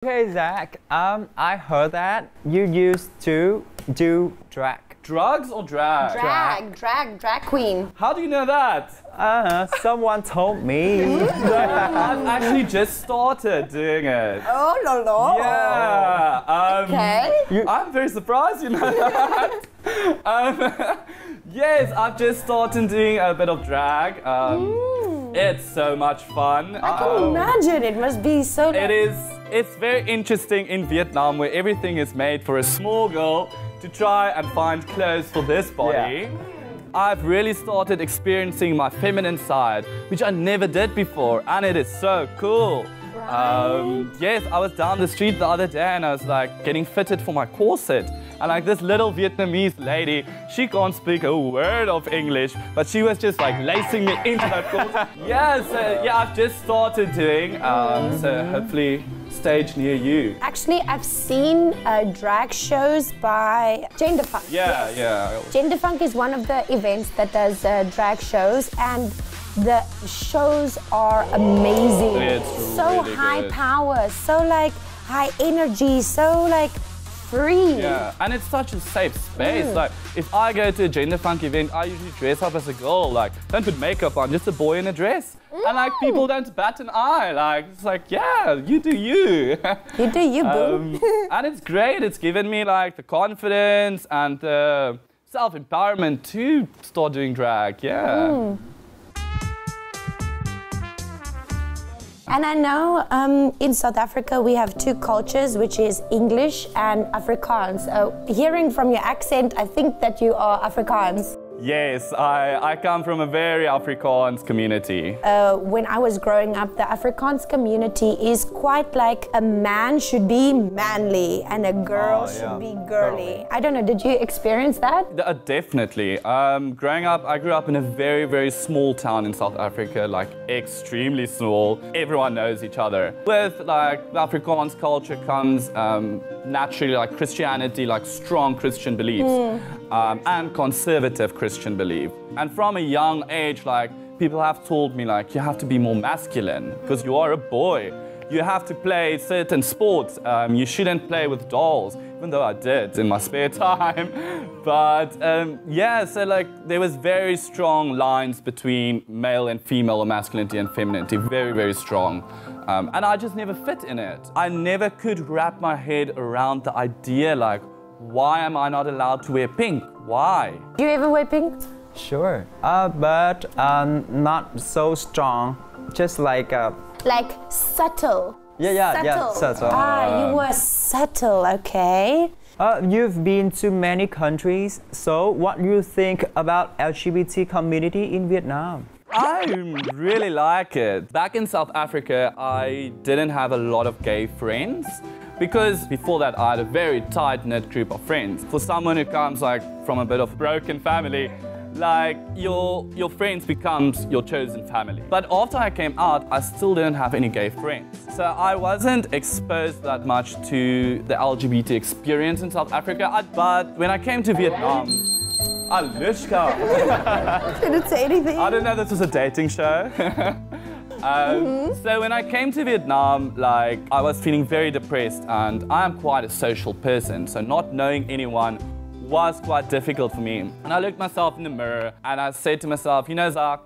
Okay, Zach, I heard that you used to do drag. Drugs or drag? Drag queen. How do you know that? Someone told me. I've actually just started doing it. Oh, no. Yeah. Okay. I'm very surprised you know that. Yes, I've just started doing a bit of drag. It's so much fun. I can imagine. It must be so nice. It is. It's very interesting in Vietnam where everything is made for a small girl to try and find clothes for this body. Yeah. I've really started experiencing my feminine side, which I never did before, and it is so cool. Right. Yes, I was down the street the other day and I was like getting fitted for my corset. And like this little Vietnamese lady, she can't speak a word of English, but she was just like lacing me into that corset. Yeah, I've just started doing, so hopefully stage near you. Actually, I've seen drag shows by Gender Funk. Yeah. Gender Funk is one of the events that does drag shows, and the shows are amazing. It's so really high good. power, so like high energy, so like free. Yeah, and it's such a safe space. Like, if I go to a Gender Funk event, I usually dress up as a girl. Like, don't put makeup on, just a boy in a dress. And like, people don't bat an eye. Like, it's like, yeah, you do you. You do you, boo. And it's great. It's given me like the confidence and the self-empowerment to start doing drag. Yeah. And I know in South Africa we have two cultures, which is English and Afrikaans. Hearing from your accent, I think that you are Afrikaans. Yes, I come from a very Afrikaans community. When I was growing up, the Afrikaans community is quite like a man should be manly and a girl should be girly. I don't know, did you experience that? Definitely. Growing up, I grew up in a very, very small town in South Africa, like extremely small. Everyone knows each other. With like the Afrikaans culture comes naturally like Christianity, like strong Christian beliefs, and conservative Christian belief. And from a young age, like people have told me like you have to be more masculine because you are a boy. You have to play certain sports. You shouldn't play with dolls, even though I did in my spare time. But yeah, so like there was very strong lines between male and female, or masculinity and femininity, very, very strong. And I just never fit in it. I never could wrap my head around the idea like, why am I not allowed to wear pink? Why? Do you ever wear pink? Sure, but not so strong. Just like subtle. Yeah, subtle. You were subtle, okay. You've been to many countries, so what do you think about LGBT community in Vietnam? I really like it. Back in South Africa, I didn't have a lot of gay friends because before that I had a very tight-knit group of friends. For someone who comes like from a bit of a broken family, like your friends becomes your chosen family. But after I came out, I still didn't have any gay friends. So I wasn't exposed that much to the LGBT experience in South Africa. But when I came to Vietnam, Alushka. Didn't say anything. I didn't know this was a dating show. So when I came to Vietnam, like I was feeling very depressed, and I am quite a social person, so not knowing anyone was quite difficult for me. And I looked myself in the mirror and I said to myself, you know, Zach,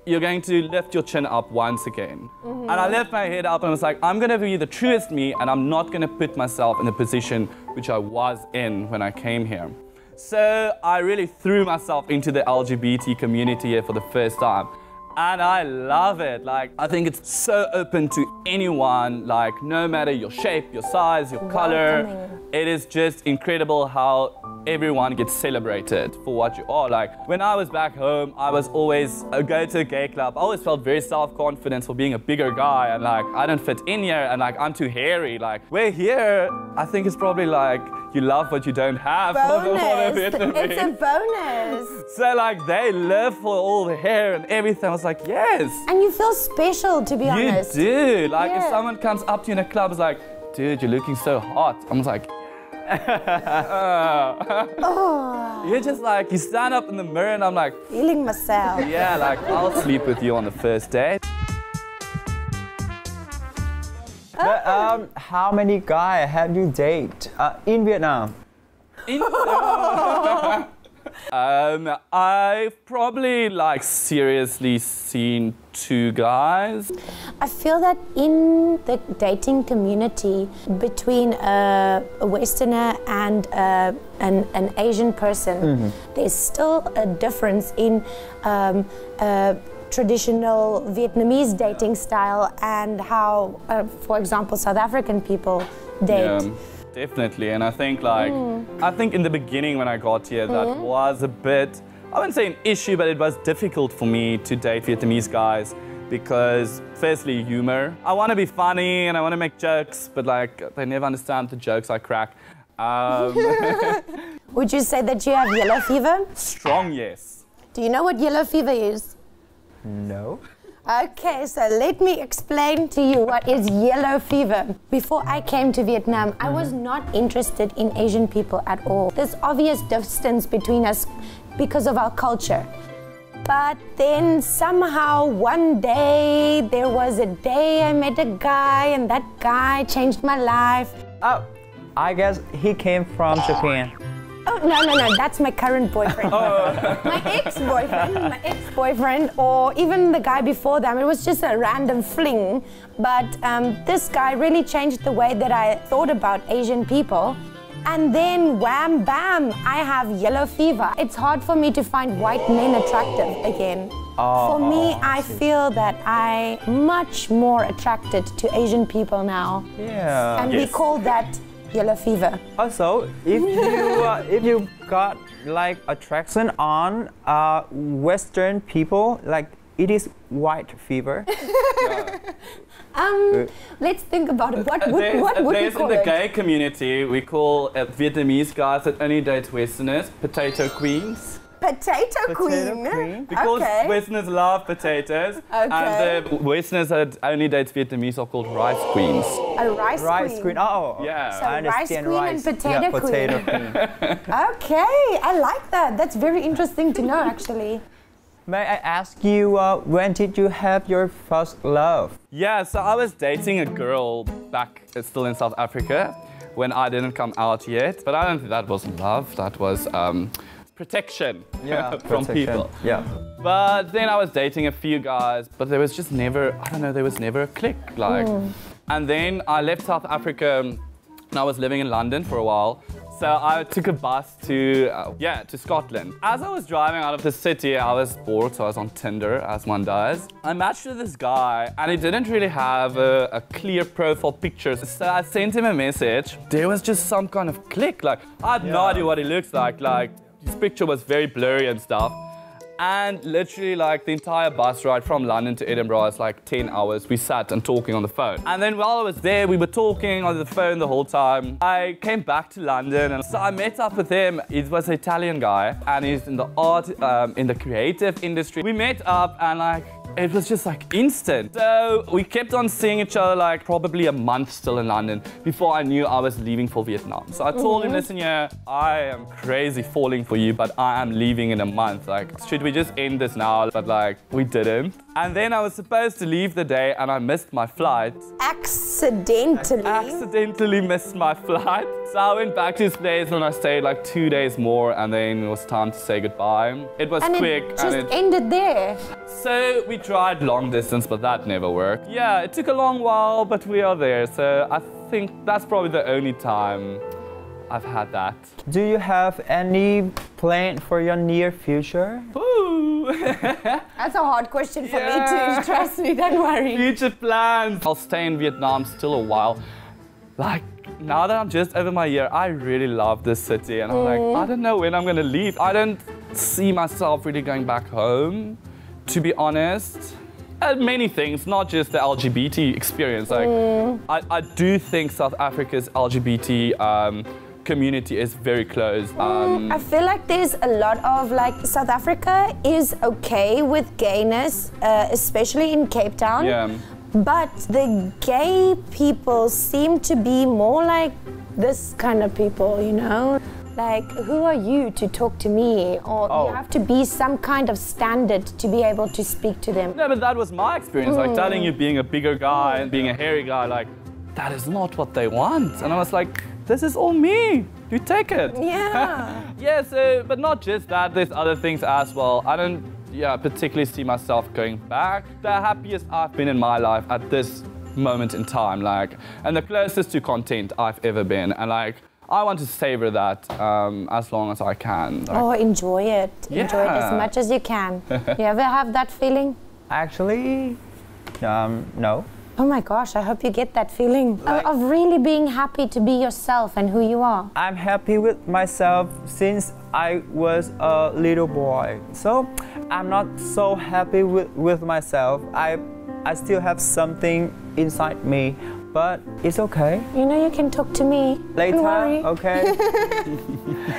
you're going to lift your chin up once again. And I lifted my head up and I was like, I'm gonna be the truest me, and I'm not gonna put myself in the position which I was in when I came here. So I really threw myself into the LGBT community here for the first time. And I love it. Like, I think it's so open to anyone, like no matter your shape, your size, your color. It is just incredible how everyone gets celebrated for what you are. Like, when I was back home, I was always go to a gay club. I always felt very self-confident for being a bigger guy, and like, I don't fit in here, and like, I'm too hairy. Like, we're here, I think it's probably like, you love what you don't have. Bonus. It's a bonus. So like, they live for all the hair and everything. I was like, yes. And you feel special, to be honest. You do. Like, if someone comes up to you in a club, it's like, dude, you're looking so hot. I was like, you're just like, you stand up in the mirror and I'm like, feeling myself. Yeah, like, I'll sleep with you on the first date. But, how many guys have you dated in Vietnam? I've probably like seriously seen 2 guys. I feel that in the dating community between a Westerner and an Asian person, there's still a difference in traditional Vietnamese dating style and how, for example, South African people date. Yeah. Definitely, and I think I think in the beginning when I got here, that was a bit, I wouldn't say an issue, but it was difficult for me to date Vietnamese guys because firstly, humor. I want to be funny and I want to make jokes, but like they never understand the jokes I crack. Would you say that you have yellow fever? Strong, yes. Do you know what yellow fever is? No. Okay, so let me explain to you what is yellow fever. Before I came to Vietnam, I was not interested in Asian people at all. There's obvious distance between us because of our culture. But then somehow one day, there was a day I met a guy and that guy changed my life. Oh, I guess he came from Japan. Oh, no, that's my current boyfriend. My ex-boyfriend, or even the guy before them. It was just a random fling. But this guy really changed the way that I thought about Asian people. And then, wham, bam, I have yellow fever. It's hard for me to find white men attractive again. For me, I feel that I'm much more attracted to Asian people now. Yeah. And we call that yellow fever. Also, if you got like attraction on Western people, like it is white fever. Let's think about it. What would we call it? In the gay community, we call Vietnamese guys that only date Westerners potato queens. Potato queen. Because Westerners love potatoes, and the Westerners that only date Vietnamese are called rice queens. A rice queen. Oh, yeah. So I understand rice queen and potato queen. Potato queen. Okay, I like that. That's very interesting to know, actually. May I ask you, when did you have your first love? Yeah, so I was dating a girl back still in South Africa when I didn't come out yet. But I don't think that was love. That was protection from people. Yeah. But then I was dating a few guys, but there was just never, I don't know, there was never a click. Like, and then I left South Africa and I was living in London for a while. So I took a bus to Scotland. As I was driving out of the city, I was bored, so I was on Tinder, as one does. I matched with this guy, and he didn't really have a clear profile picture. So I sent him a message. There was just some kind of click. Like, I had no idea what he looks like. Like, his picture was very blurry and stuff. And literally, like, the entire bus ride from London to Edinburgh is like 10 hours. We sat and talking on the phone. And then while I was there, we were talking on the phone the whole time. I came back to London, and so I met up with him. He was an Italian guy, and he's in the art, in the creative industry. We met up, and like, it was just like instant. So we kept on seeing each other like probably a month still in London before I knew I was leaving for Vietnam. So I told him, listen, yeah, I am crazy falling for you, but I am leaving in a month. Like, should we just end this now? But like, we didn't. And then I was supposed to leave the day and I missed my flight. Accidentally missed my flight. So I went back to his place and I stayed like 2 days more, and then it was time to say goodbye. It was quick. And it ended there. So we tried long distance, but that never worked. Yeah, it took a long while, but we are there. So I think that's probably the only time I've had that. Do you have any plan for your near future? Ooh. That's a hard question for me too, trust me, don't worry. Future plans. I'll stay in Vietnam still a while. Like, now that I'm just over my year, I really love this city, and I'm like, I don't know when I'm gonna leave. I don't see myself really going back home, to be honest. Many things, not just the LGBT experience. Like, I do think South Africa's LGBT community is very close. I feel like there's a lot of, like, South Africa is okay with gayness, especially in Cape Town. Yeah. But the gay people seem to be more like this kind of people, you know? Like, who are you to talk to me? Or you have to be some kind of standard to be able to speak to them. No, but that was my experience. Like, telling you being a bigger guy and being a hairy guy, like, that is not what they want. And I was like, this is all me. You take it. Yeah. Yeah, so, but not just that, there's other things as well. I don't particularly see myself going back. The happiest I've been in my life at this moment in time, like, and the closest to content I've ever been. And like, I want to savor that as long as I can. Like, oh, enjoy it. Yeah. Enjoy it as much as you can. You ever have that feeling? Actually, no. Oh my gosh, I hope you get that feeling of really being happy to be yourself and who you are. I'm happy with myself since I was a little boy. So I'm not so happy with myself. I still have something inside me, but it's okay. You know you can talk to me. Later, Don't worry. okay.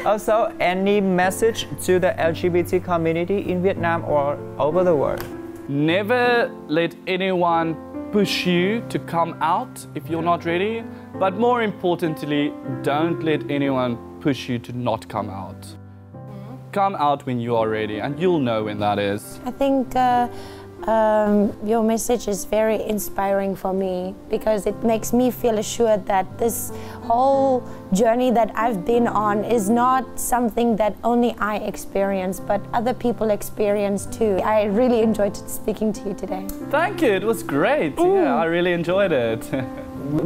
Also, any message to the LGBT community in Vietnam or over the world? never let anyone push you to come out if you're not ready, but more importantly, don't let anyone push you to not come out. Come out when you are ready, and you'll know when that is. I think your message is very inspiring for me because it makes me feel assured that this whole journey that I've been on is not something that only I experience, but other people experience too. I really enjoyed speaking to you today. Thank you, it was great. Yeah, I really enjoyed it.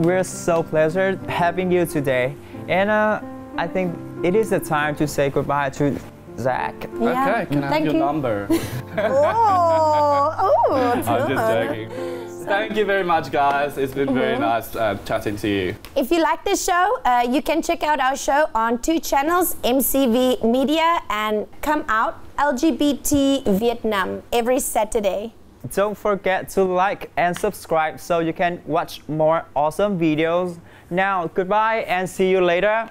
We're so pleased having you today. And I think it is the time to say goodbye to Zach. Yeah. Okay, can I have your number? I'm just joking. Thank you very much, guys. It's been very nice chatting to you. If you like this show, you can check out our show on 2 channels, MCV Media and Come Out LGBT Vietnam, every Saturday. Don't forget to like and subscribe so you can watch more awesome videos. Now, goodbye and see you later.